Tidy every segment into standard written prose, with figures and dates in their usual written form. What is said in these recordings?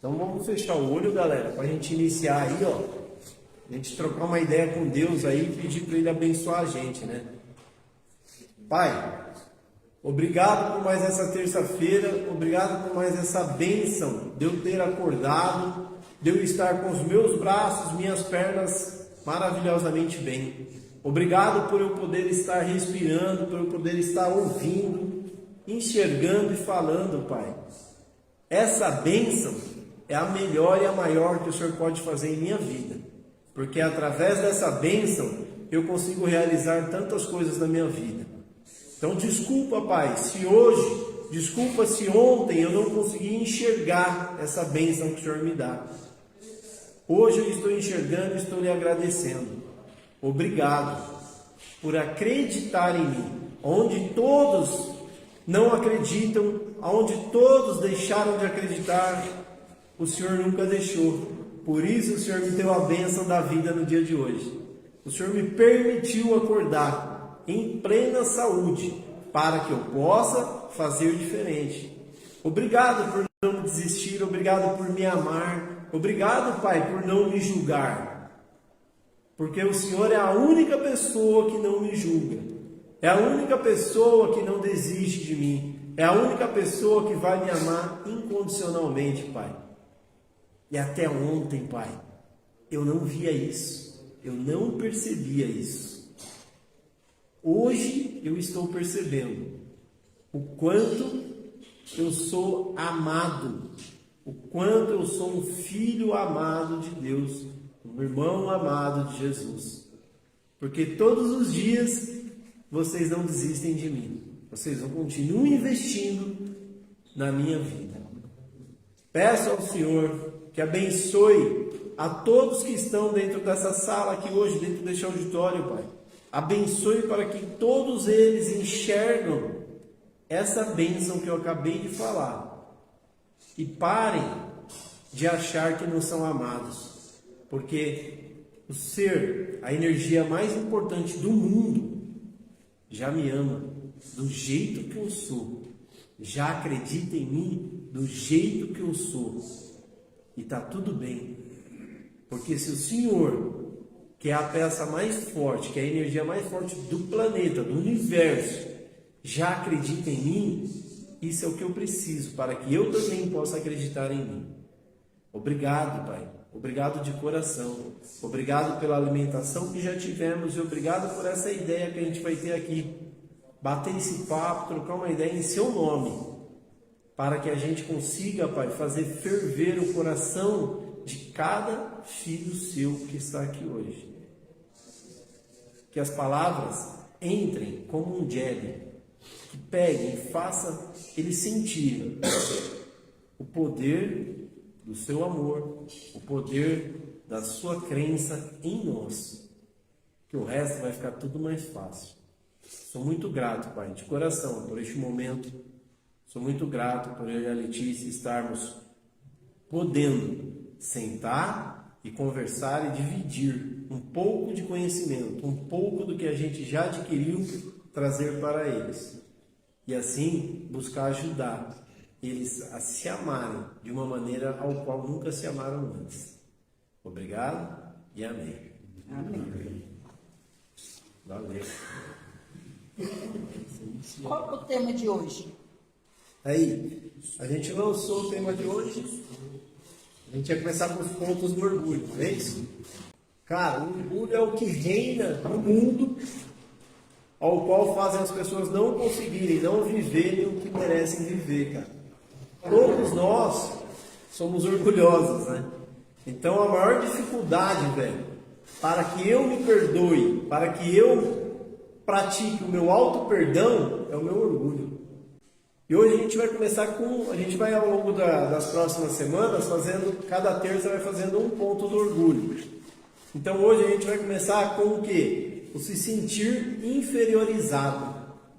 Então vamos fechar o olho, galera, para a gente iniciar aí, ó. A gente trocar uma ideia com Deus aí e pedir para Ele abençoar a gente, né? Pai, obrigado por mais essa terça-feira, obrigado por mais essa bênção de eu ter acordado, de eu estar com os meus braços, minhas pernas maravilhosamente bem. Obrigado por eu poder estar respirando, por eu poder estar ouvindo, enxergando e falando, Pai. Essa bênção é a melhor e a maior que o Senhor pode fazer em minha vida, porque através dessa bênção eu consigo realizar tantas coisas na minha vida. Então desculpa, Pai, desculpa se ontem eu não consegui enxergar essa bênção que o Senhor me dá. Hoje eu estou enxergando e estou lhe agradecendo. Obrigado por acreditar em mim, onde todos não acreditam, onde todos deixaram de acreditar, o Senhor nunca deixou. Por isso o Senhor me deu a bênção da vida no dia de hoje. O Senhor me permitiu acordar em plena saúde, para que eu possa fazer diferente. Obrigado por não desistir, obrigado por me amar, obrigado, Pai, por não me julgar. Porque o Senhor é a única pessoa que não me julga, é a única pessoa que não desiste de mim, é a única pessoa que vai me amar incondicionalmente, Pai. E até ontem, Pai, eu não via isso, eu não percebia isso. Hoje eu estou percebendo o quanto eu sou amado, o quanto eu sou um filho amado de Deus, um irmão amado de Jesus. Porque todos os dias vocês não desistem de mim, vocês vão continuar investindo na minha vida. Peço ao Senhor que abençoe a todos que estão dentro dessa sala aqui hoje, dentro deste auditório, Pai. Abençoe para que todos eles enxergam essa bênção que eu acabei de falar e parem de achar que não são amados, porque o ser, a energia mais importante do mundo, já me ama do jeito que eu sou, já acredita em mim do jeito que eu sou. E está tudo bem, porque se o Senhor, que é a peça mais forte, que é a energia mais forte do planeta, do universo, já acredita em mim, isso é o que eu preciso para que eu também possa acreditar em mim. Obrigado, Pai, obrigado de coração, obrigado pela alimentação que já tivemos e obrigado por essa ideia que a gente vai ter aqui, bater esse papo, trocar uma ideia em seu nome, para que a gente consiga, Pai, fazer ferver o coração de cada filho seu que está aqui hoje. Que as palavras entrem como um jab, que peguem e façam ele sentir o poder do seu amor, o poder da sua crença em nós, que o resto vai ficar tudo mais fácil. Sou muito grato, Pai, de coração, por este momento. Sou muito grato por eu e a Letícia estarmos podendo sentar e conversar e dividir um pouco de conhecimento, um pouco do que a gente já adquiriu, trazer para eles. E assim buscar ajudar eles a se amarem de uma maneira ao qual nunca se amaram antes. Obrigado e amém. Amém. Valeu. Qual é o tema de hoje? Aí, a gente lançou o tema de hoje. A gente ia começar com os pontos do orgulho, não é isso? Cara, o orgulho é o que reina no mundo, ao qual fazem as pessoas não conseguirem, não viverem o que merecem viver, cara. Todos nós somos orgulhosos, né? Então a maior dificuldade, velho, para que eu me perdoe, para que eu pratique o meu auto-perdão, é o meu orgulho. E hoje a gente vai começar a gente vai ao longo das próximas semanas cada terça vai fazendo um ponto do orgulho. Então hoje a gente vai começar com o quê? O se sentir inferiorizado,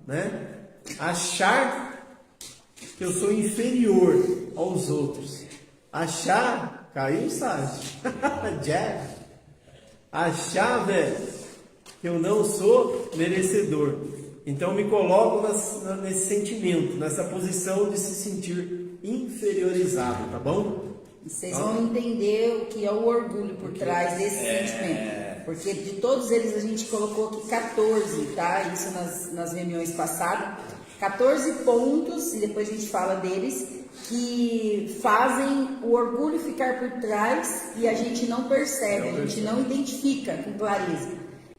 né? Achar que eu sou inferior aos outros. Caiu, sabe? Achar, velho, que eu não sou merecedor. Então me coloco nesse sentimento, nessa posição de se sentir inferiorizado, tá bom? Vocês vão entender o que é o orgulho por trás desse sentimento. Porque de todos eles a gente colocou aqui 14, tá? Isso nas reuniões passadas. 14 pontos, e depois a gente fala deles, que fazem o orgulho ficar por trás e a gente não percebe, a gente não identifica com clareza.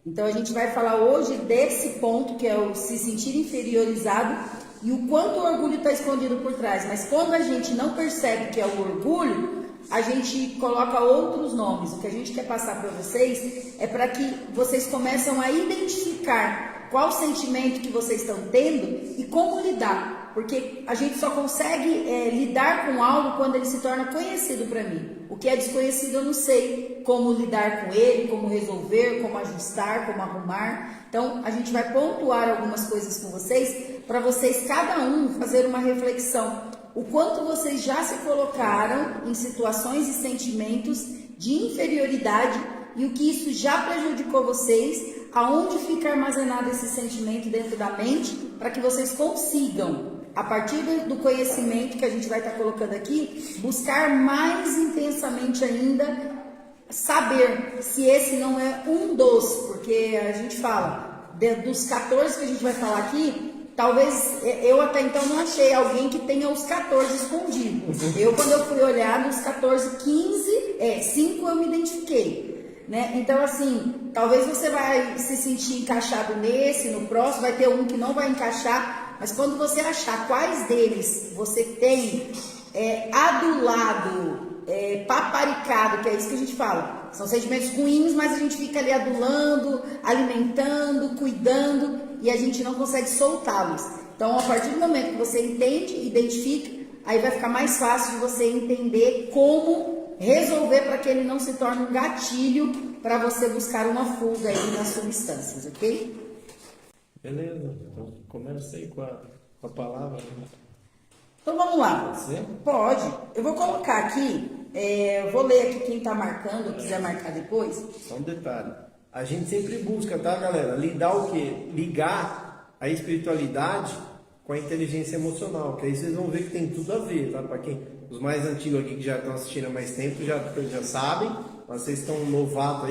Então a gente vai falar hoje desse ponto, que é o se sentir inferiorizado, e o quanto o orgulho está escondido por trás. Mas quando a gente não percebe que é o orgulho, a gente coloca outros nomes. O que a gente quer passar para vocês é para que vocês começam a identificar qual sentimento que vocês estão tendo e como lidar. Porque a gente só consegue lidar com algo quando ele se torna conhecido para mim. O que é desconhecido eu não sei como lidar com ele, como resolver, como ajustar, como arrumar. Então a gente vai pontuar algumas coisas com vocês, para vocês cada um fazer uma reflexão. O quanto vocês já se colocaram em situações e sentimentos de inferioridade e o que isso já prejudicou vocês, aonde fica armazenado esse sentimento dentro da mente, para que vocês consigam, a partir do conhecimento que a gente vai estar colocando aqui, buscar mais intensamente ainda, saber se esse não é um dos, porque a gente fala, dos 14 que a gente vai falar aqui, talvez eu até então não achei alguém que tenha os 14 escondidos. Quando eu fui olhar nos 14, 5 eu me identifiquei, né? Então assim, talvez você vai se sentir encaixado nesse, no próximo, vai ter um que não vai encaixar, mas quando você achar quais deles você tem adulado, paparicado, que é isso que a gente fala, são sentimentos ruins, mas a gente fica ali adulando, alimentando, cuidando, e a gente não consegue soltá-los. Então, a partir do momento que você entende, identifica, aí vai ficar mais fácil de você entender como resolver para que ele não se torne um gatilho para você buscar uma fuga aí nas substâncias, ok? Beleza, então começa aí com a palavra. Então vamos lá. Pode ser? Pode. Eu vou colocar aqui, eu vou ler aqui quem está marcando, quiser marcar depois. Só um detalhe. A gente sempre busca, tá, galera? Lidar o quê? Ligar a espiritualidade com a inteligência emocional, que aí vocês vão ver que tem tudo a ver, tá? Para quem, os mais antigos aqui que já estão assistindo há mais tempo já sabem, mas vocês estão novatos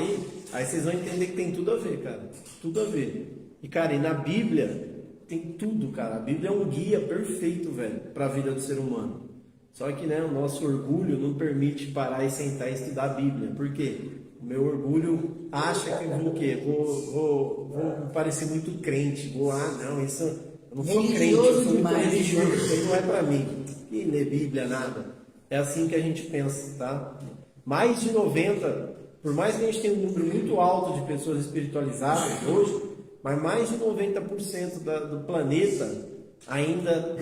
aí vocês vão entender que tem tudo a ver, cara. Tudo a ver. E, cara, e na Bíblia tem tudo, cara. A Bíblia é um guia perfeito, velho, para a vida do ser humano. Só que, né, o nosso orgulho não permite parar e sentar e estudar a Bíblia. Por quê? O meu orgulho acha que eu vou o quê? Vou parecer muito crente. Não, isso eu não sou crente, eu sou muito religioso, isso aí não é para mim. E ler Bíblia, nada. É assim que a gente pensa, tá? Mais de 90, por mais que a gente tenha um número muito alto de pessoas espiritualizadas hoje, mas mais de 90% do planeta ainda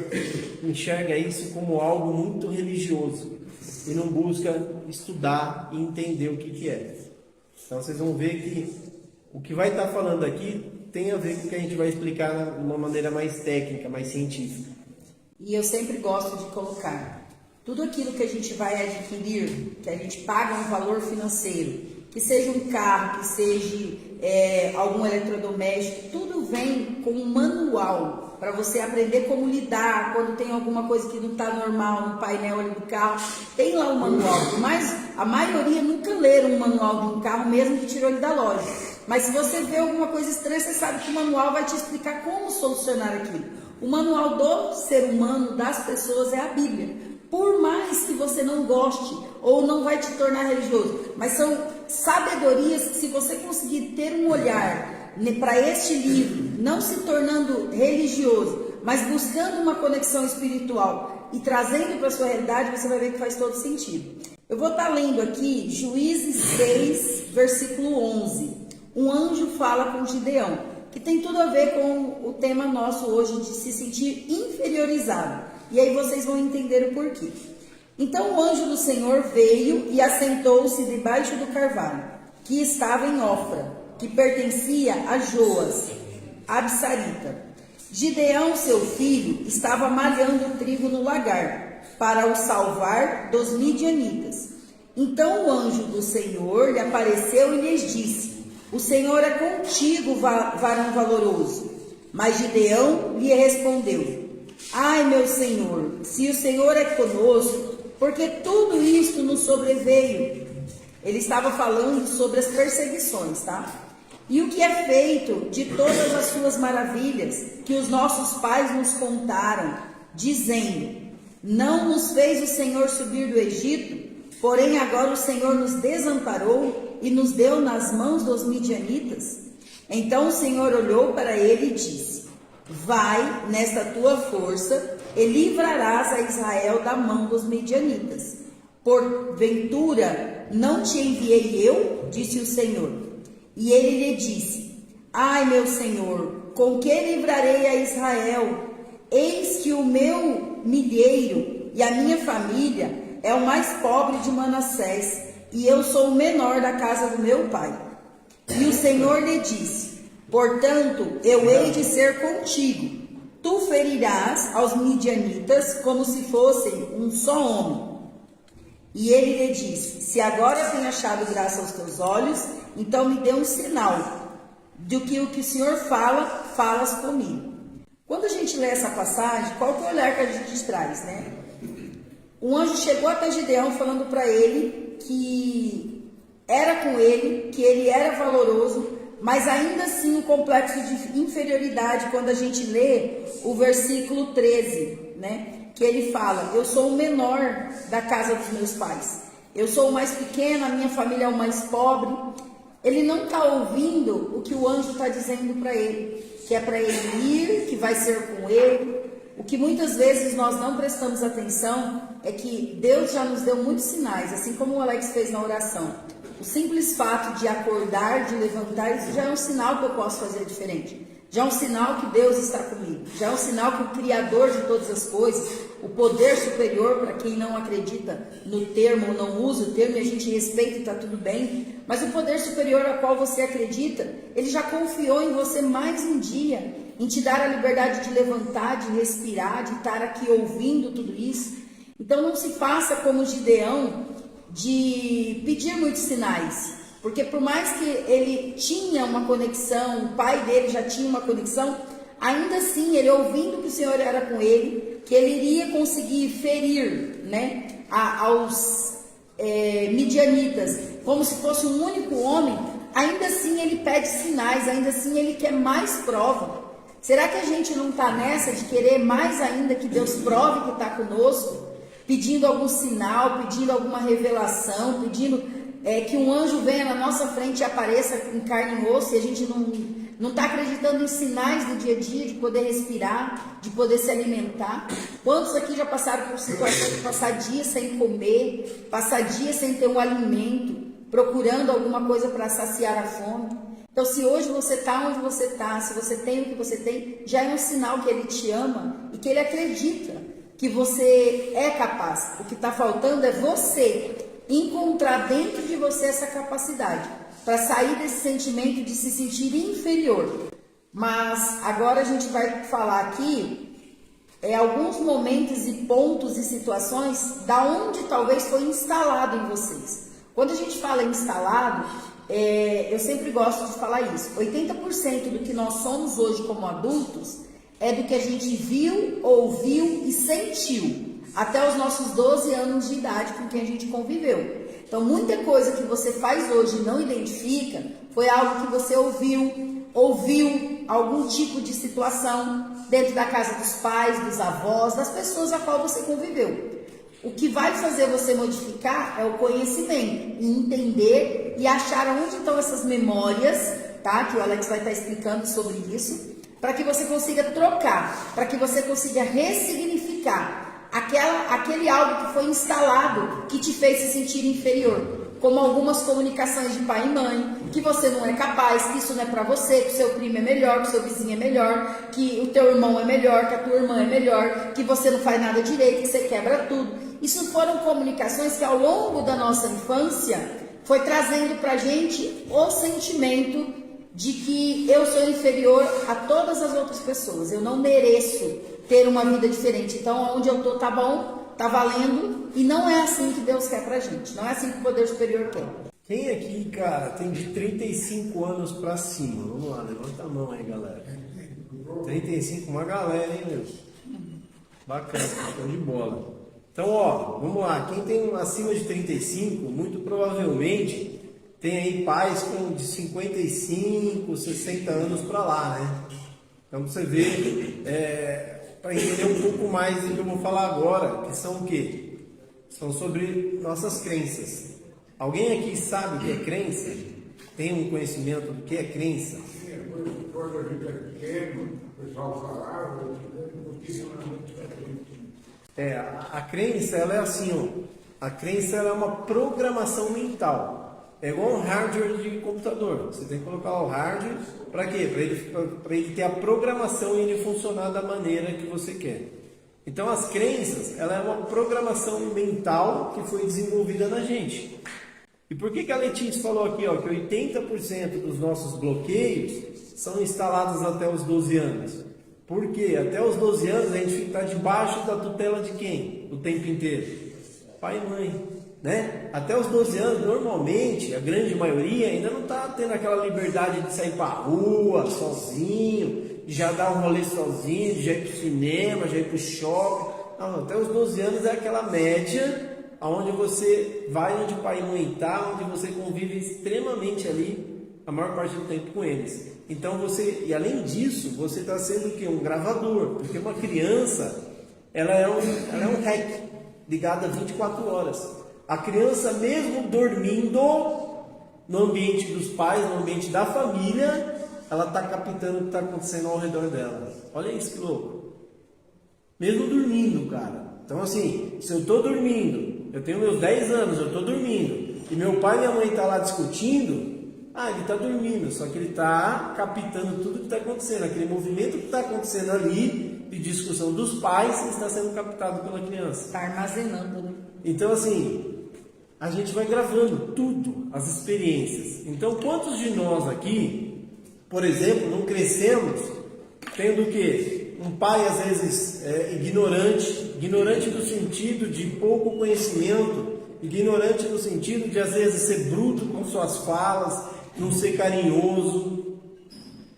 enxerga isso como algo muito religioso e não busca estudar e entender o que é. Então vocês vão ver que o que vai estar falando aqui tem a ver com o que a gente vai explicar de uma maneira mais técnica, mais científica. E eu sempre gosto de colocar tudo aquilo que a gente vai adquirir, que a gente paga um valor financeiro, que seja um carro, que seja algum eletrodoméstico, tudo vem com um manual para você aprender como lidar quando tem alguma coisa que não está normal no painel ali do carro. Tem lá um manual, mas a maioria nunca leram um manual de um carro, mesmo que tirou ele da loja. Mas se você vê alguma coisa estranha, você sabe que o manual vai te explicar como solucionar aquilo. O manual do ser humano, das pessoas, é a Bíblia. Por mais que você não goste ou não vai te tornar religioso, mas são sabedorias que, se você conseguir ter um olhar para este livro, não se tornando religioso, mas buscando uma conexão espiritual e trazendo para a sua realidade, você vai ver que faz todo sentido. Eu vou estar lendo aqui Juízes 6, versículo 11. Um anjo fala com Gideão, que tem tudo a ver com o tema nosso hoje de se sentir inferiorizado. E aí vocês vão entender o porquê. Então o anjo do Senhor veio e assentou-se debaixo do carvalho, que estava em Ofra, que pertencia a Joas, Absarita. Gideão, seu filho, estava malhando trigo no lagar, para o salvar dos midianitas. Então o anjo do Senhor lhe apareceu e lhes disse: o Senhor é contigo, varão valoroso. Mas Gideão lhe respondeu: ai, meu Senhor, se o Senhor é conosco, porque tudo isto nos sobreveio. Ele estava falando sobre as perseguições, tá? E o que é feito de todas as suas maravilhas que os nossos pais nos contaram, dizendo: não nos fez o Senhor subir do Egito, porém agora o Senhor nos desamparou e nos deu nas mãos dos midianitas. Então o Senhor olhou para ele e disse: vai nesta tua força e livrarás a Israel da mão dos midianitas. Porventura não te enviei eu? Disse o Senhor. E ele lhe disse: ai, meu Senhor, com que livrarei a Israel? Eis que o meu milheiro e a minha família é o mais pobre de Manassés, e eu sou o menor da casa do meu pai. E o Senhor lhe disse: portanto, eu hei de ser contigo. Tu ferirás aos midianitas como se fossem um só homem. E ele lhe disse: se agora tenho achado graça aos teus olhos, então me dê um sinal de que o que o Senhor fala, falas comigo. Quando a gente lê essa passagem, qual que é o olhar que a gente traz, né? Um anjo chegou até Gideão falando para ele que era com ele, que ele era valoroso, mas ainda assim um complexo de inferioridade quando a gente lê o versículo 13, né? Que ele fala: eu sou o menor da casa dos meus pais, eu sou o mais pequeno, a minha família é o mais pobre. Ele não está ouvindo o que o anjo está dizendo para ele, que é para ele ir, que vai ser com ele. O que muitas vezes nós não prestamos atenção é que Deus já nos deu muitos sinais, assim como o Alex fez na oração. O simples fato de acordar, de levantar, isso já é um sinal que eu posso fazer diferente. Já é um sinal que Deus está comigo. Já é um sinal que o Criador de todas as coisas, o poder superior, para quem não acredita no termo ou não usa o termo, e a gente respeita e está tudo bem, mas o poder superior ao qual você acredita, ele já confiou em você mais um dia, em te dar a liberdade de levantar, de respirar, de estar aqui ouvindo tudo isso. Então não se faça como Gideão, de pedir muitos sinais, porque por mais que ele tinha uma conexão, o pai dele já tinha uma conexão, ainda assim ele ouvindo que o Senhor era com ele, que ele iria conseguir ferir, né, aos midianitas, como se fosse um único homem, ainda assim ele pede sinais, ainda assim ele quer mais prova. Será que a gente não está nessa de querer mais ainda que Deus prove que está conosco? Pedindo algum sinal, pedindo alguma revelação, pedindo que um anjo venha na nossa frente e apareça em carne e osso, e a gente não está acreditando em sinais do dia a dia, de poder respirar, de poder se alimentar. Quantos aqui já passaram por situações de passar dias sem comer, passar dias sem ter um alimento, procurando alguma coisa para saciar a fome? Então, se hoje você está onde você está, se você tem o que você tem, já é um sinal que Ele te ama e que Ele acredita que você é capaz. O que está faltando é você encontrar dentro de você essa capacidade para sair desse sentimento de se sentir inferior. Mas agora a gente vai falar aqui alguns momentos e pontos e situações da onde talvez foi instalado em vocês. Quando a gente fala instalado, eu sempre gosto de falar isso. 80% do que nós somos hoje como adultos é do que a gente viu, ouviu e sentiu até os nossos 12 anos de idade com quem a gente conviveu. Então, muita coisa que você faz hoje e não identifica foi algo que você ouviu algum tipo de situação dentro da casa dos pais, dos avós, das pessoas a qual você conviveu. O que vai fazer você modificar é o conhecimento, entender e achar onde estão essas memórias, tá? Que o Alex vai estar explicando sobre isso, para que você consiga trocar, para que você consiga ressignificar aquele algo que foi instalado, que te fez se sentir inferior, como algumas comunicações de pai e mãe, que você não é capaz, que isso não é para você, que o seu primo é melhor, que o seu vizinho é melhor, que o teu irmão é melhor, que a tua irmã é melhor, que você não faz nada direito, que você quebra tudo. Isso foram comunicações que ao longo da nossa infância foi trazendo para a gente o sentimento de que eu sou inferior a todas as outras pessoas, eu não mereço ter uma vida diferente, então onde eu tô tá bom, tá valendo, e não é assim que Deus quer pra gente, não é assim que o poder superior quer. Quem aqui, cara, tem de 35 anos pra cima? Vamos lá, levanta a mão aí, galera. 35, uma galera, hein, meu? Bacana, show de bola. Então, ó, vamos lá. Quem tem acima de 35, muito provavelmente tem aí pais com de 55, 60 anos para lá, né? Então você vê, para entender um pouco mais do que eu vou falar agora, que são o quê? São sobre nossas crenças. Alguém aqui sabe o que é crença? Tem um conhecimento do que é crença? Quando a gente é pequeno, o pessoal falava, A crença, ela é assim, ó. A crença ela é uma programação mental. É igual um hardware de computador. Você tem que colocar o hardware para quê? Para ele ter a programação e ele funcionar da maneira que você quer. Então as crenças, ela é uma programação mental que foi desenvolvida na gente. E por que a Letícia falou aqui, ó, que 80% dos nossos bloqueios são instalados até os 12 anos? Porque até os 12 anos a gente está debaixo da tutela de quem? O tempo inteiro? Pai e mãe, né? Até os 12 anos, normalmente, a grande maioria ainda não está tendo aquela liberdade de sair para a rua sozinho, de já dar um rolê sozinho, de já ir para o cinema, já ir para o shopping. Não, até os 12 anos é aquela média onde você vai onde o pai e mãe está, onde você convive extremamente ali a maior parte do tempo com eles. Então e além disso, você está sendo o quê? Um gravador, porque uma criança, ela é um REC, ligada 24 horas. A criança, mesmo dormindo no ambiente dos pais, no ambiente da família, ela está captando o que está acontecendo ao redor dela. Olha isso que louco. Mesmo dormindo, cara. Então assim, se eu estou dormindo, eu tenho meus 10 anos, eu estou dormindo, e meu pai e minha mãe estão lá discutindo, ele está dormindo, só que ele está captando tudo que está acontecendo, aquele movimento que está acontecendo ali, de discussão dos pais, está sendo captado pela criança. Está armazenando, né? Então assim, a gente vai gravando tudo, as experiências. Então quantos de nós aqui, por exemplo, não crescemos tendo o quê? Um pai às vezes ignorante no sentido de pouco conhecimento, ignorante no sentido de às vezes ser bruto com suas falas, não ser carinhoso.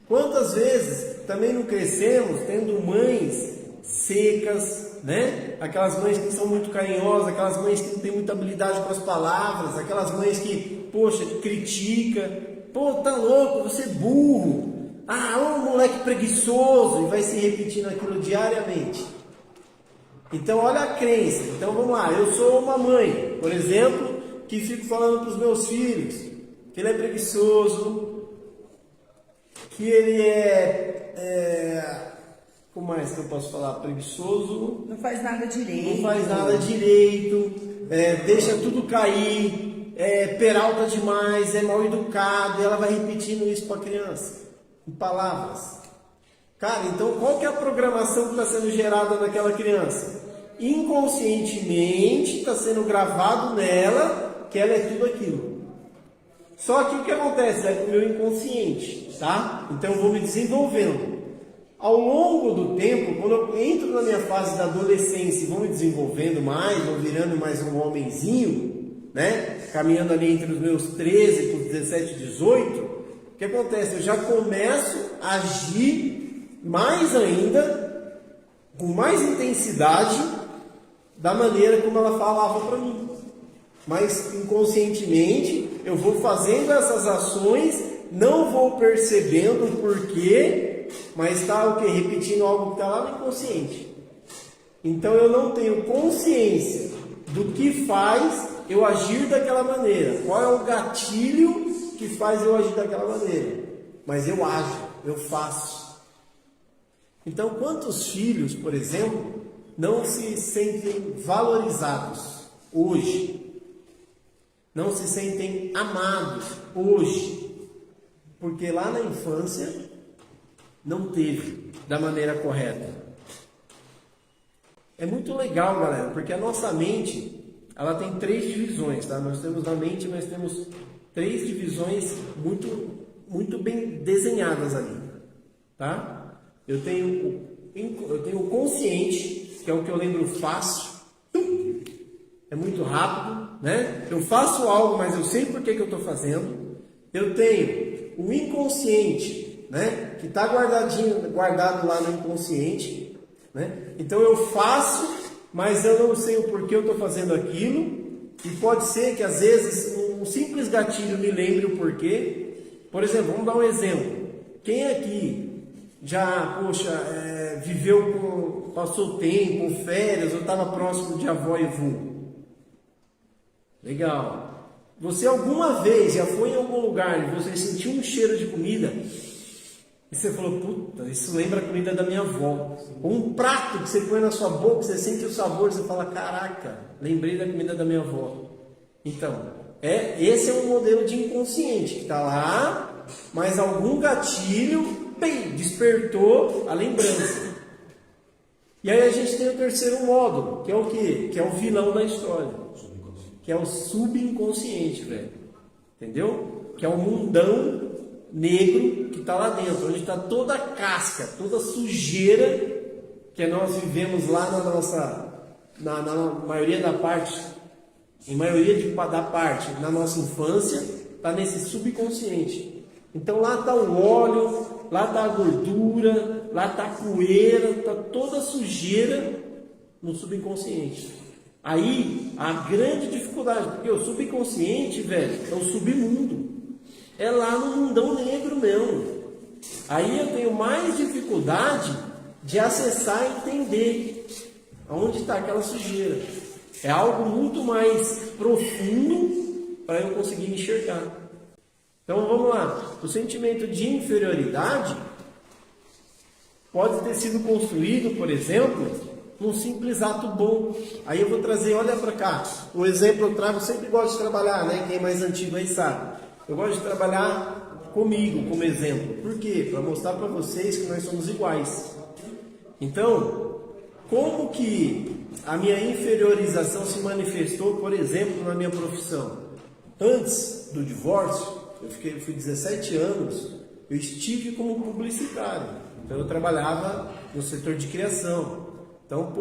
Quantas vezes também não crescemos tendo mães secas, né? Aquelas mães que são muito carinhosas, aquelas mães que não têm muita habilidade com as palavras, aquelas mães que, poxa, critica, pô, tá louco, você é burro. Um moleque preguiçoso, e vai se repetindo aquilo diariamente. Então olha a crença. Então vamos lá, eu sou uma mãe, por exemplo, que fico falando para os meus filhos que ele é preguiçoso, que ele como mais que eu posso falar? Preguiçoso, Não faz nada direito. não faz nada direito, deixa tudo cair, peralta demais, é mal educado, e ela vai repetindo isso para a criança. Em palavras. Cara, então qual que é a programação que está sendo gerada naquela criança? Inconscientemente está sendo gravado nela que ela é tudo aquilo. Só que o que acontece? É o meu inconsciente, tá? Então eu vou me desenvolvendo. Ao longo do tempo, quando eu entro na minha fase da adolescência e vou me desenvolvendo mais, vou virando mais um homenzinho, né? Caminhando ali entre os meus 13 para os 17, 18, o que acontece? Eu já começo a agir mais ainda, com mais intensidade, da maneira como ela falava para mim. Mas inconscientemente eu vou fazendo essas ações, não vou percebendo o porquê, mas está o quê? Repetindo algo que está lá no inconsciente. Então eu não tenho consciência do que faz eu agir daquela maneira. Qual é o gatilho que faz eu agir daquela maneira? Mas eu ajo, eu faço. Então quantos filhos, por exemplo, não se sentem valorizados hoje? Não se sentem amados hoje? Porque lá na infância não teve da maneira correta. É muito legal, galera, porque a nossa mente, ela tem 3 divisões, tá? Nós temos na mente, nós temos 3 divisões muito bem desenhadas ali, tá? Eu tenho o consciente, que é o que eu lembro fácil, é muito rápido, né? Eu faço algo, mas eu sei por que eu estou fazendo. Eu tenho o inconsciente, né? Que está guardado lá no inconsciente, né? Então eu faço mas eu não sei o porquê eu estou fazendo aquilo, e pode ser que às vezes um simples gatilho me lembre o porquê. Por exemplo, vamos dar um exemplo. Quem aqui já, passou tempo, férias, ou estava próximo de avó e vô? Legal. Você alguma vez já foi em algum lugar e você sentiu um cheiro de comida e você falou, puta, isso lembra a comida da minha avó. Ou um prato que você põe na sua boca, você sente o sabor e você fala, caraca, lembrei da comida da minha avó. Então, esse é um modelo de inconsciente que está lá, mas algum gatilho, bem, despertou a lembrança. E aí a gente tem o terceiro módulo, que é o quê? Que é o vilão da história. Que é o subconsciente, velho. Entendeu? Que é o mundão negro que está lá dentro, onde está toda a casca, toda a sujeira que nós vivemos lá na maioria da parte, na nossa infância, está nesse subconsciente. Então lá está o óleo, lá está a gordura, lá está a poeira, está toda a sujeira no subconsciente. Aí a grande dificuldade, porque o subconsciente, velho, é o submundo. É lá no mundão negro mesmo. Aí eu tenho mais dificuldade de acessar e entender onde está aquela sujeira. É algo muito mais profundo para eu conseguir enxergar. Então vamos lá. O sentimento de inferioridade pode ter sido construído, por exemplo, num simples ato bom. Aí eu vou trazer, olha para cá. O exemplo eu trago, eu sempre gosto de trabalhar, né? Quem é mais antigo aí sabe. Eu gosto de trabalhar comigo como exemplo. Por quê? Para mostrar para vocês que nós somos iguais. Então, como que a minha inferiorização se manifestou, por exemplo, na minha profissão? Antes do divórcio, fui 17 anos, eu estive como publicitário. Então eu trabalhava no setor de criação. Então,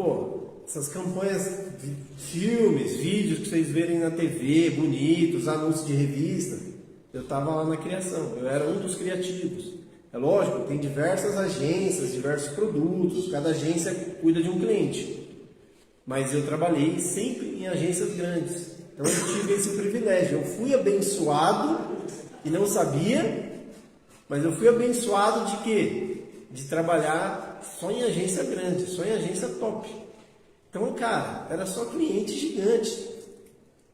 essas campanhas de filmes, vídeos que vocês verem na TV, bonitos, anúncios de revista, eu estava lá na criação, eu era um dos criativos. É lógico, tem diversas agências, diversos produtos, cada agência cuida de um cliente. Mas eu trabalhei sempre em agências grandes. Então eu tive esse privilégio. Eu fui abençoado e não sabia, mas eu fui abençoado de quê? De trabalhar só em agência grande, só em agência top. Então, cara, era só cliente gigante.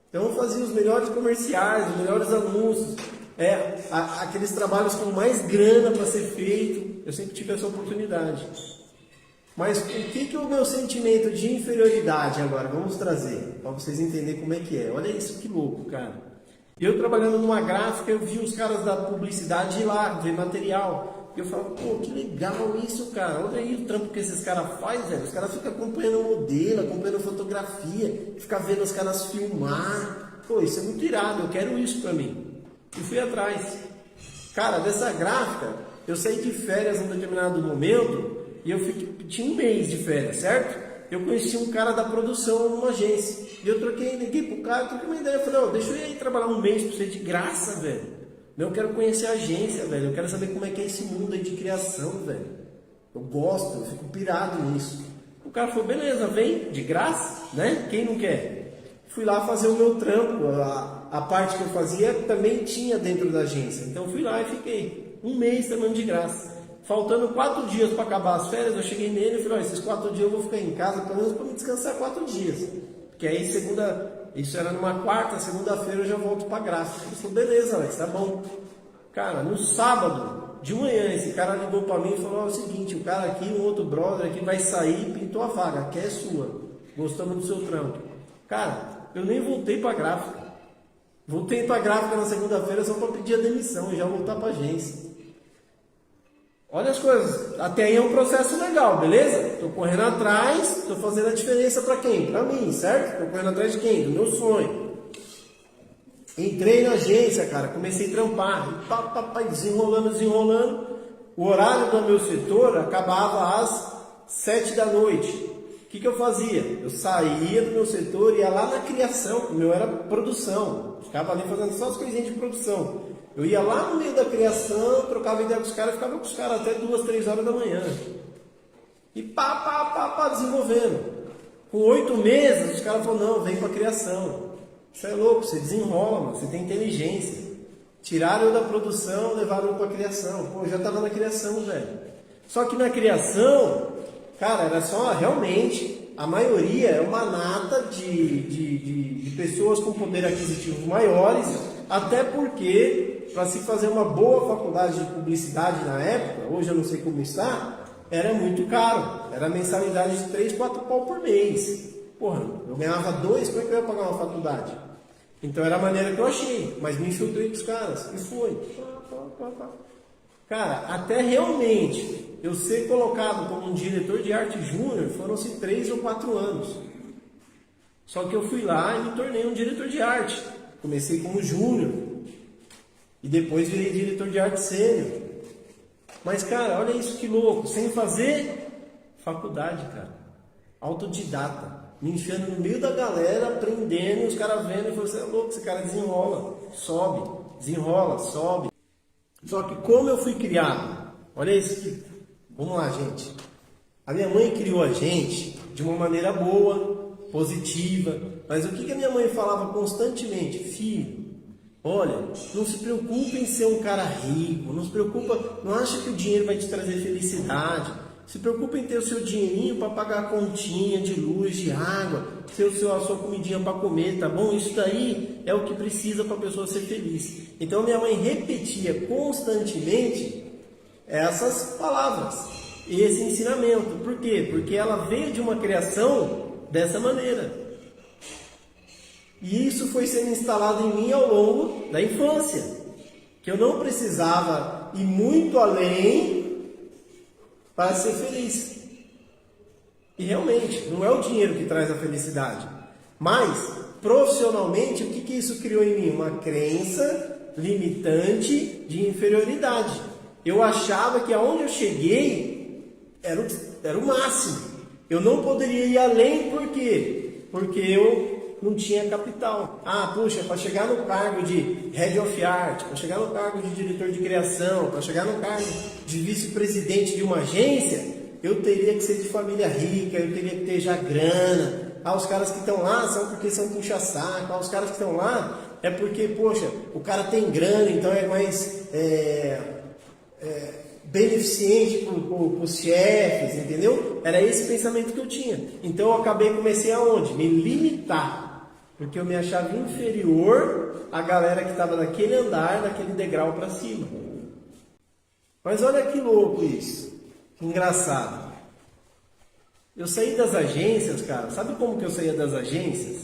Então eu fazia os melhores comerciais, os melhores anúncios, aqueles trabalhos com mais grana para ser feito. Eu sempre tive essa oportunidade. Mas o que é o meu sentimento de inferioridade agora? Vamos trazer, para vocês entenderem como é que é. Olha isso, que louco, cara. Eu trabalhando numa gráfica, eu vi os caras da publicidade ir lá, ver material. E eu falava, pô, que legal isso, cara. Olha aí o trampo que esses caras fazem, velho. Os caras ficam acompanhando o modelo, acompanhando fotografia, ficam vendo os caras filmar. Pô, isso é muito irado, eu quero isso pra mim. E fui atrás. Cara, dessa gráfica, eu saí de férias em um determinado momento e eu tinha um mês de férias, certo? Eu conheci um cara da produção numa agência. E eu liguei pro cara, troquei uma ideia. Eu falei, deixa eu ir aí trabalhar um mês pra você de graça, velho. Eu quero conhecer a agência, velho. Eu quero saber como é que é esse mundo aí de criação, velho. Eu gosto, eu fico pirado nisso. O cara falou, beleza, vem, de graça, né? Quem não quer? Fui lá fazer o meu trampo. A parte que eu fazia também tinha dentro da agência. Então fui lá e fiquei um mês trabalhando de graça. Faltando 4 dias para acabar as férias, eu cheguei nele e falei, esses 4 dias eu vou ficar em casa, pelo menos para me descansar 4 dias. Porque aí isso era numa quarta, segunda-feira eu já volto para gráfica. Ele falou, beleza, Alex, tá bom. Cara, no sábado, de manhã, esse cara ligou para mim e falou, o seguinte, o cara aqui, um outro brother aqui vai sair e pintou a vaga, que é sua. Gostamos do seu trampo. Cara, eu nem voltei para gráfica. Voltei para gráfica na segunda-feira só para pedir a demissão e já voltar para agência. Olha as coisas, até aí é um processo legal, beleza? Estou correndo atrás, estou fazendo a diferença para quem? Para mim, certo? Estou correndo atrás de quem? Do meu sonho. Entrei na agência, cara, comecei a trampar, desenrolando. O horário do meu setor acabava às 7 da noite. O que eu fazia? Eu saía do meu setor e ia lá na criação, o meu era produção. Ficava ali fazendo só as coisinhas de produção. Eu ia lá no meio da criação, trocava ideia com os caras, ficava com os caras até 2, 3 horas da manhã. E desenvolvendo. Com 8 meses, os caras falaram, não, vem para criação. Você é louco, você desenrola, mano, você tem inteligência. Tiraram eu da produção, levaram eu para criação. Pô, eu já estava na criação, velho. Só que na criação, cara, era só realmente, a maioria é uma nata de pessoas com poder aquisitivo maiores, até porque, para se fazer uma boa faculdade de publicidade na época, hoje eu não sei como está, era muito caro. Era mensalidade de 3, 4 pau por mês. Porra, eu ganhava 2, como é que eu ia pagar uma faculdade? Então era a maneira que eu achei, mas me infiltrei com os caras, e foi. Cara, até realmente eu ser colocado como um diretor de arte júnior, foram-se 3 ou 4 anos. Só que eu fui lá e me tornei um diretor de arte. Comecei como júnior, e depois virei diretor de arte sênior. Mas, cara, olha isso que louco, sem fazer faculdade, cara. Autodidata. Me enfiando no meio da galera, aprendendo, os caras vendo, e falando, você é louco, esse cara desenrola, sobe, desenrola, sobe. Só que como eu fui criado, olha isso aqui, vamos lá, gente. A minha mãe criou a gente de uma maneira boa, positiva, mas o que a minha mãe falava constantemente? Filho, olha, não se preocupe em ser um cara rico, não se preocupa, não acha que o dinheiro vai te trazer felicidade. Se preocupe em ter o seu dinheirinho para pagar a continha de luz, de água, ter a sua comidinha para comer, tá bom? Isso daí é o que precisa para a pessoa ser feliz. Então minha mãe repetia constantemente essas palavras, esse ensinamento. Por quê? Porque ela veio de uma criação dessa maneira. E isso foi sendo instalado em mim ao longo da infância. Que eu não precisava ir muito além para ser feliz. E realmente, não é o dinheiro que traz a felicidade. Mas, profissionalmente, o que isso criou em mim? Uma crença limitante de inferioridade. Eu achava que aonde eu cheguei era o máximo. Eu não poderia ir além, por quê? Porque eu não tinha capital. Puxa, para chegar no cargo de Head of Art, para chegar no cargo de diretor de criação, para chegar no cargo de vice-presidente de uma agência, eu teria que ser de família rica, eu teria que ter já grana. Os caras que estão lá são porque são puxa-saco. Os caras que estão lá é porque, poxa, o cara tem grana, então é mais beneficente para os chefes, entendeu? Era esse pensamento que eu tinha. Então eu comecei aonde? Me limitar. Porque eu me achava inferior à galera que estava naquele andar, naquele degrau para cima. Mas olha que louco isso. Que engraçado. Eu saí das agências, cara. Sabe como que eu saía das agências?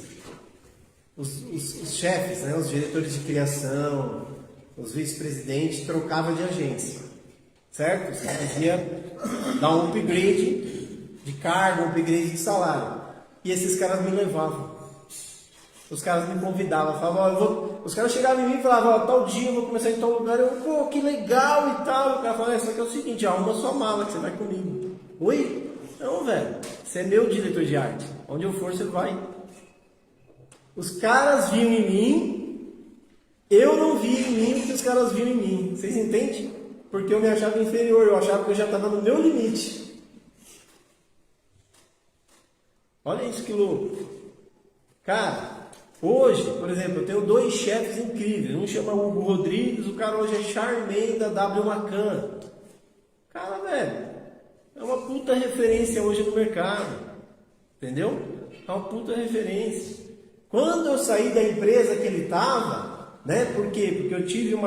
Os chefes, né? Os diretores de criação, os vice-presidentes trocavam de agência. Certo? Os caras iam dar um upgrade de cargo, um upgrade de salário. E esses caras me levavam. Os caras me convidavam, falavam, os caras chegavam em mim e falavam, tal dia eu vou começar em tal lugar, eu, pô, que legal e tal. E o cara falava, só que é o seguinte, arruma sua mala que você vai comigo. Oi? Não, velho, você é meu diretor de arte. Onde eu for, você vai. Os caras viam em mim, eu não via em mim o que os caras viam em mim. Vocês entendem? Porque eu me achava inferior, eu achava que eu já estava no meu limite. Olha isso que louco. Cara, hoje, por exemplo, eu tenho 2 chefes incríveis. Um chama Hugo Rodrigues, o cara hoje é Charmaine da W Macan. Cara, velho, é uma puta referência hoje no mercado. Entendeu? É uma puta referência. Quando eu saí da empresa que ele estava, né? Por quê? Porque eu tive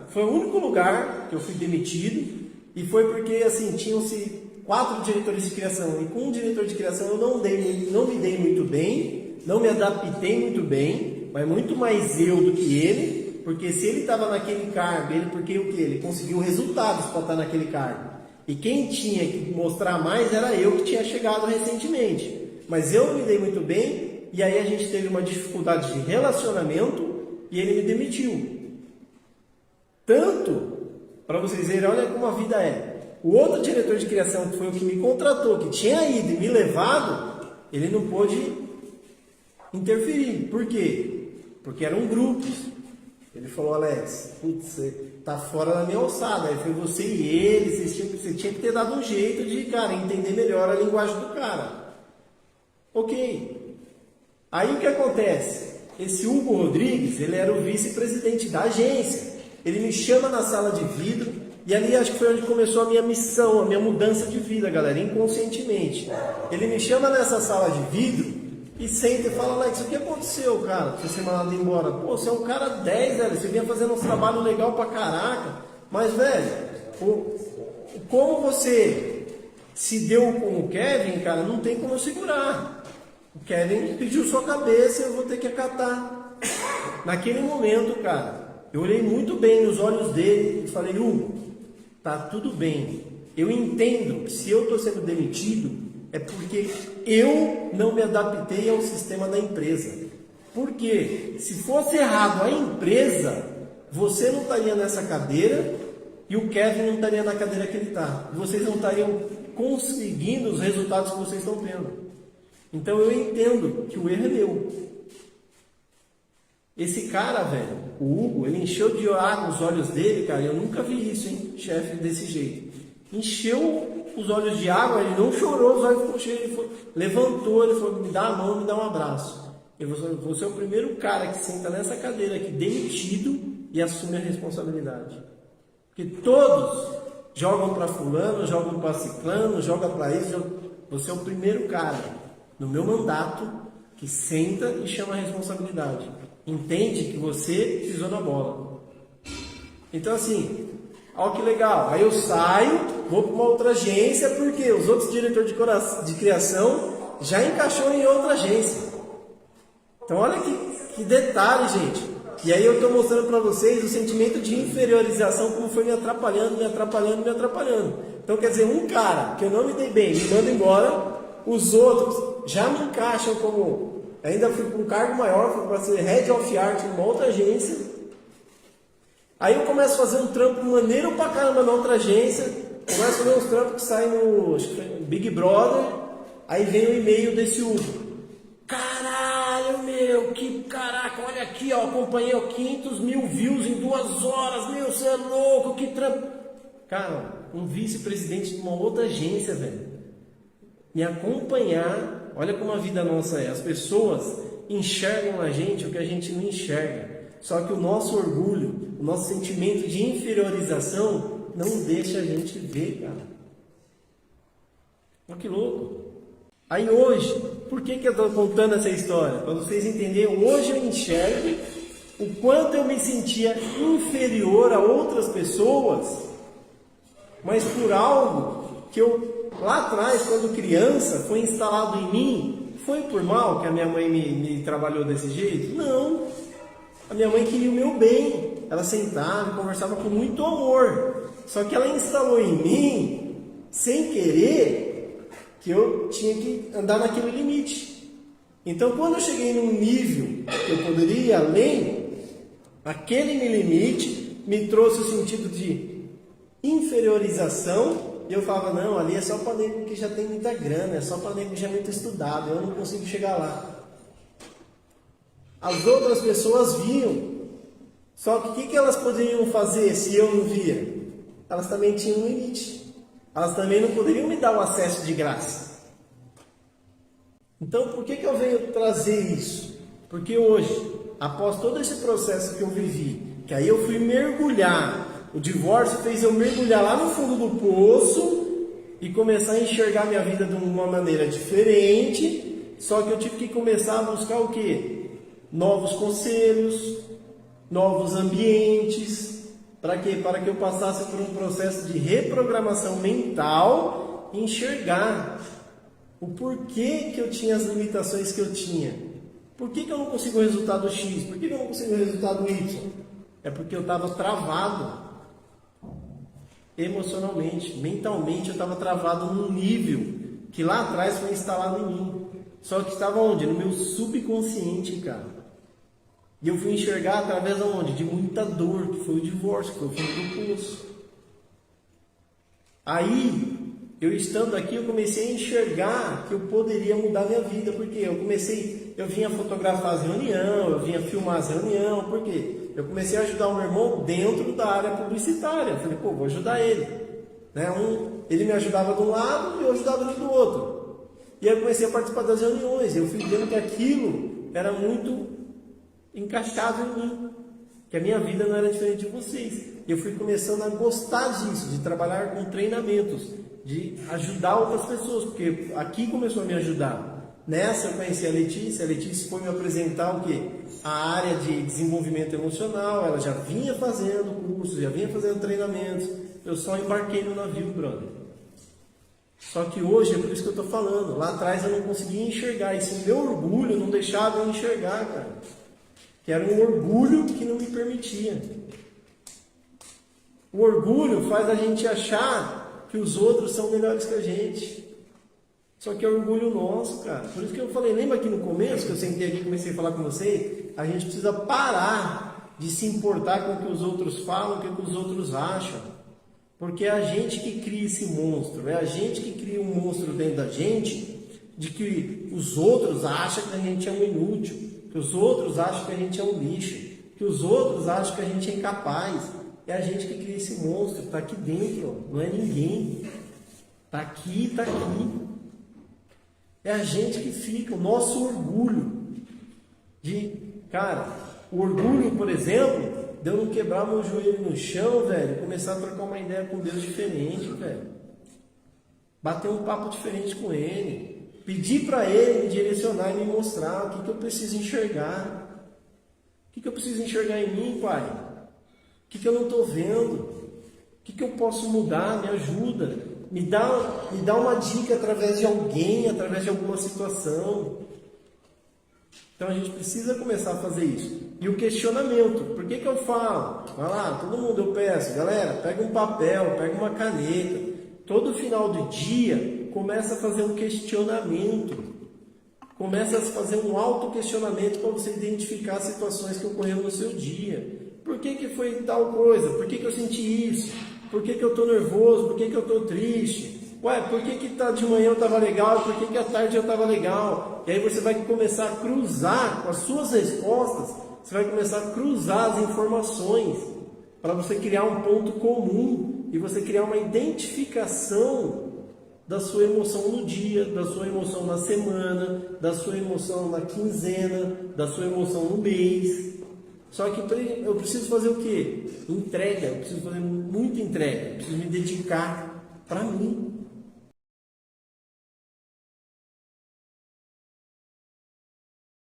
foi o único lugar que eu fui demitido. E foi porque, assim, tinham-se 4 diretores de criação. E com um diretor de criação eu não me dei muito bem. Não me adaptei muito bem, mas muito mais eu do que ele, porque se ele estava naquele cargo, ele conseguiu resultados para estar naquele cargo. E quem tinha que mostrar mais era eu que tinha chegado recentemente. Mas eu me dei muito bem, e aí a gente teve uma dificuldade de relacionamento, e ele me demitiu. Tanto, para vocês verem, olha como a vida é. O outro diretor de criação, que foi o que me contratou, que tinha ido e me levado, ele não pôde interferir. Por quê? Porque eram grupos. Ele falou, Alex, putz, você tá fora da minha alçada. Aí foi você e ele, você tinha que ter dado um jeito de, cara, entender melhor a linguagem do cara. Ok. Aí o que acontece? Esse Hugo Rodrigues, ele era o vice-presidente da agência. Ele me chama na sala de vidro e ali acho que foi onde começou a minha missão, a minha mudança de vida, galera, inconscientemente. Ele me chama nessa sala de vidro e senta e fala: Alex, o que aconteceu, cara, pra você ser mandado embora? Pô, você é um cara 10, velho, você vinha fazendo um trabalho legal pra caraca, mas, velho, como você se deu com o Kevin, cara, não tem como eu segurar. O Kevin pediu sua cabeça e eu vou ter que acatar. Naquele momento, cara, eu olhei muito bem nos olhos dele e falei: Hugo, tá tudo bem. Eu entendo que se eu estou sendo demitido é porque eu não me adaptei ao sistema da empresa. Porque se fosse errado a empresa, você não estaria nessa cadeira e o Kevin não estaria na cadeira que ele está. Vocês não estariam conseguindo os resultados que vocês estão tendo. Então eu entendo que o erro é meu. Esse cara, velho, o Hugo, ele encheu de água os olhos dele, cara. Eu nunca vi isso, hein, chefe, desse jeito. Encheu os olhos de água, ele não chorou, os olhos ficou cheios, ele foi, levantou, ele falou: me dá a mão, me dá um abraço. Eu vou ser o primeiro cara que senta nessa cadeira aqui, demitido, e assume a responsabilidade. Porque todos jogam para fulano, jogam para ciclano, jogam para isso. Você é o primeiro cara, no meu mandato, que senta e chama a responsabilidade. Entende que você pisou na bola. Então assim, olha que legal. Aí eu saio, vou para uma outra agência, porque os outros diretores de criação já encaixou em outra agência. Então olha que detalhe, gente. E aí eu estou mostrando para vocês o sentimento de inferiorização, como foi me atrapalhando. Então quer dizer, um cara que eu não me dei bem, me manda embora, os outros já me encaixam como... Ainda fui para um cargo maior, fui para ser Head of Art em uma outra agência. Aí eu começo a fazer um trampo maneiro pra caramba na outra agência. Começo a fazer uns trampos que saem no Big Brother. Aí vem o e-mail desse Hugo: caralho, meu, que caraca, olha aqui, ó, acompanhei 500 mil views em 2 horas, meu, você é louco, que trampo. Cara, um vice-presidente de uma outra agência, velho, me acompanhar. Olha como a vida nossa é. As pessoas enxergam na gente o que a gente não enxerga. Só que o nosso orgulho, o nosso sentimento de inferiorização não deixa a gente ver, cara. Olha que louco. Aí hoje, por que eu estou contando essa história? Para vocês entenderem, hoje eu enxergo o quanto eu me sentia inferior a outras pessoas, mas por algo que eu, lá atrás, quando criança, foi instalado em mim. Foi por mal que a minha mãe me trabalhou desse jeito? Não. A minha mãe queria o meu bem. Ela sentava e conversava com muito amor. Só que ela instalou em mim, sem querer, que eu tinha que andar naquele limite. Então, quando eu cheguei num nível que eu poderia ir além, aquele limite me trouxe o sentido de inferiorização. E eu falava: não, ali é só para nego que já tem muita grana, é só para nego que já é muito estudado, eu não consigo chegar lá. As outras pessoas viam. Só que o que elas poderiam fazer se eu não via? Elas também tinham um limite. Elas também não poderiam me dar o acesso de graça. Então, por que eu venho trazer isso? Porque hoje, após todo esse processo que eu vivi, que aí eu fui mergulhar, o divórcio fez eu mergulhar lá no fundo do poço e começar a enxergar minha vida de uma maneira diferente. Só que eu tive que começar a buscar o quê? Novos conselhos, novos ambientes. Para quê? Para que eu passasse por um processo de reprogramação mental e enxergar o porquê que eu tinha as limitações que eu tinha. Por que eu não consigo o resultado X? Por que eu não consigo o resultado Y? É porque eu estava travado emocionalmente, mentalmente. Eu estava travado num nível que lá atrás foi instalado em mim. Só que estava onde? No meu subconsciente, cara. E eu fui enxergar através de onde? De muita dor, que foi o divórcio, que foi o fundo do poço. Aí, eu estando aqui, eu comecei a enxergar que eu poderia mudar minha vida. Porque eu vinha fotografar as reuniões, eu vinha filmar as reuniões. Por quê? Eu comecei a ajudar o meu irmão dentro da área publicitária. Eu falei: pô, vou ajudar ele. Né? Ele me ajudava de um lado e eu ajudava ele do outro. E aí eu comecei a participar das reuniões. Eu fui vendo que aquilo era muito encaixado em mim, que a minha vida não era diferente de vocês. Eu fui começando a gostar disso, de trabalhar com treinamentos, de ajudar outras pessoas, porque aqui começou a me ajudar. Nessa eu conheci a Letícia foi me apresentar o quê? A área de desenvolvimento emocional. Ela já vinha fazendo cursos, já vinha fazendo treinamentos. Eu só embarquei no navio, brother. Só que hoje é por isso que eu estou falando. Lá atrás eu não conseguia enxergar. Esse meu orgulho não deixava eu enxergar, cara. Que era um orgulho que não me permitia. O orgulho faz a gente achar que os outros são melhores que a gente. Só que é orgulho nosso, cara. Por isso que eu falei, lembra aqui no começo, que eu sentei aqui e comecei a falar com você? A gente precisa parar de se importar com o que os outros falam, com o que os outros acham. Porque é a gente que cria esse monstro, é a gente que cria um monstro dentro da gente, de que os outros acham que a gente é um inútil, que os outros acham que a gente é um lixo, que os outros acham que a gente é incapaz. É a gente que cria esse monstro, está aqui dentro, ó. Não é ninguém. Está aqui, está aqui. É a gente que fica, o nosso orgulho. Cara, o orgulho, por exemplo, de eu não quebrar meu joelho no chão, velho, começar a trocar uma ideia com Deus diferente, velho. Bater um papo diferente com Ele. Pedir para Ele me direcionar e me mostrar o que eu preciso enxergar. O que eu preciso enxergar em mim, Pai? O que eu não estou vendo? O que eu posso mudar? Me ajuda. Me dá uma dica através de alguém, através de alguma situação. Então a gente precisa começar a fazer isso. E o questionamento. Por que eu falo? Vai lá, todo mundo eu peço. Galera, pega um papel, pega uma caneta. Todo final do dia, começa a fazer um questionamento. Começa a fazer um autoquestionamento para você identificar as situações que ocorreram no seu dia. Por que foi tal coisa? Por que eu senti isso? Por que eu estou nervoso? Por que eu estou triste? Ué, por que de manhã eu estava legal? Por que à tarde eu estava legal? E aí você vai começar a cruzar com as suas respostas, você vai começar a cruzar as informações para você criar um ponto comum e você criar uma identificação da sua emoção no dia, da sua emoção na semana, da sua emoção na quinzena, da sua emoção no mês. Só que eu preciso fazer o quê? Entrega, eu preciso fazer muita entrega, eu preciso me dedicar para mim.